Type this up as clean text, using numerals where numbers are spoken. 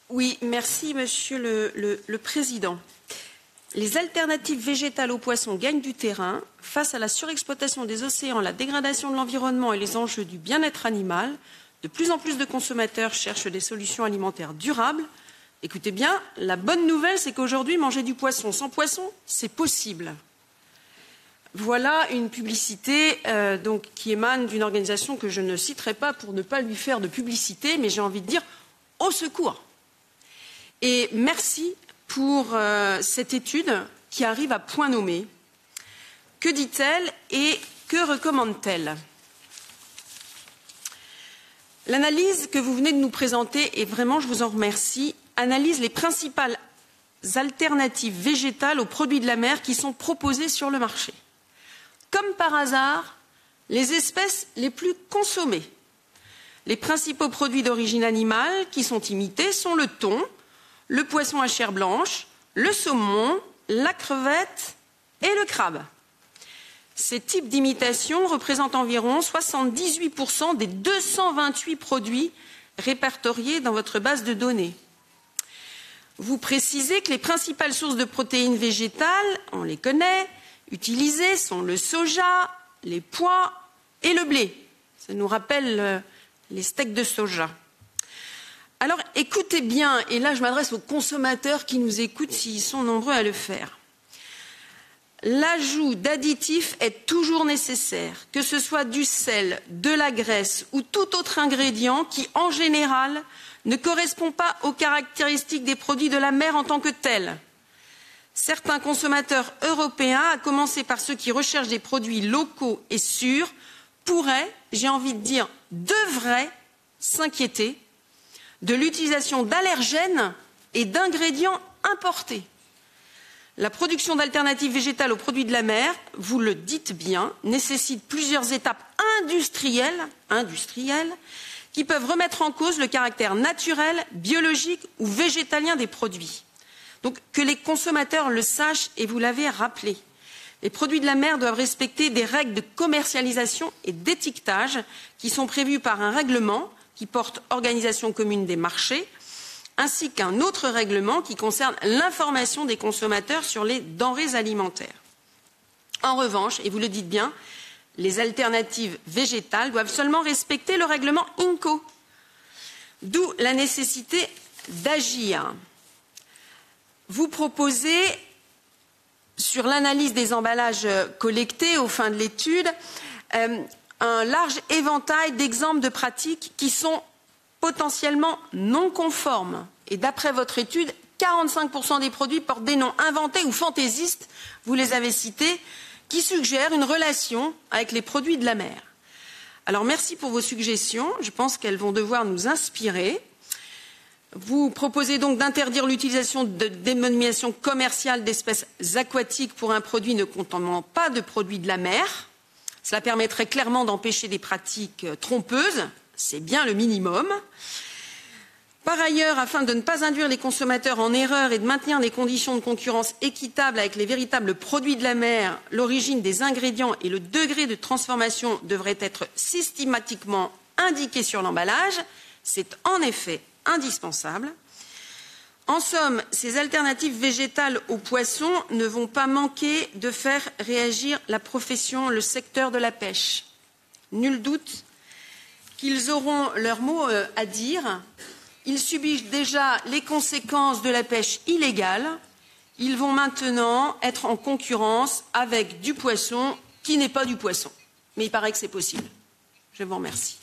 Oui, merci Monsieur le Président. Les alternatives végétales aux poissons gagnent du terrain face à la surexploitation des océans, la dégradation de l'environnement et les enjeux du bien-être animal. De plus en plus de consommateurs cherchent des solutions alimentaires durables. Écoutez bien, la bonne nouvelle, c'est qu'aujourd'hui, manger du poisson sans poisson, c'est possible. Voilà une publicité qui émane d'une organisation que je ne citerai pas pour ne pas lui faire de publicité, mais j'ai envie de dire au secours. Et merci pour cette étude qui arrive à point nommé. Que dit-elle et que recommande-t-elle? L'analyse que vous venez de nous présenter, et vraiment je vous en remercie, analyse les principales alternatives végétales aux produits de la mer qui sont proposées sur le marché. Comme par hasard, les espèces les plus consommées. Les principaux produits d'origine animale qui sont imités sont le thon, le poisson à chair blanche, le saumon, la crevette et le crabe. Ces types d'imitations représentent environ 78% des 228 produits répertoriés dans votre base de données. Vous précisez que les principales sources de protéines végétales, on les connaît, utilisées sont le soja, les pois et le blé. Ça nous rappelle les steaks de soja. Alors écoutez bien, et là je m'adresse aux consommateurs qui nous écoutent s'ils sont nombreux à le faire. L'ajout d'additifs est toujours nécessaire, que ce soit du sel, de la graisse ou tout autre ingrédient qui, en général, ne correspond pas aux caractéristiques des produits de la mer en tant que tels. Certains consommateurs européens, à commencer par ceux qui recherchent des produits locaux et sûrs, pourraient, j'ai envie de dire, devraient s'inquiéter de l'utilisation d'allergènes et d'ingrédients importés. La production d'alternatives végétales aux produits de la mer, vous le dites bien, nécessite plusieurs étapes industrielles qui peuvent remettre en cause le caractère naturel, biologique ou végétalien des produits. Donc que les consommateurs le sachent, et vous l'avez rappelé. Les produits de la mer doivent respecter des règles de commercialisation et d'étiquetage qui sont prévues par un règlement qui porte Organisation commune des marchés, ainsi qu'un autre règlement qui concerne l'information des consommateurs sur les denrées alimentaires. En revanche, et vous le dites bien, les alternatives végétales doivent seulement respecter le règlement INCO, d'où la nécessité d'agir. Vous proposez, sur l'analyse des emballages collectés aux fins de l'étude, un large éventail d'exemples de pratiques qui sont potentiellement non conformes. Et d'après votre étude, 45% des produits portent des noms inventés ou fantaisistes, vous les avez cités, qui suggèrent une relation avec les produits de la mer. Alors merci pour vos suggestions, je pense qu'elles vont devoir nous inspirer. Vous proposez donc d'interdire l'utilisation de dénomination commerciale d'espèces aquatiques pour un produit ne contenant pas de produits de la mer. Cela permettrait clairement d'empêcher des pratiques trompeuses, c'est bien le minimum. Par ailleurs, afin de ne pas induire les consommateurs en erreur et de maintenir des conditions de concurrence équitables avec les véritables produits de la mer, l'origine des ingrédients et le degré de transformation devraient être systématiquement indiqués sur l'emballage. C'est en effet indispensable. En somme, ces alternatives végétales aux poissons ne vont pas manquer de faire réagir la profession, le secteur de la pêche. Nul doute qu'ils auront leur mot à dire. Ils subissent déjà les conséquences de la pêche illégale. Ils vont maintenant être en concurrence avec du poisson qui n'est pas du poisson. Mais il paraît que c'est possible. Je vous remercie.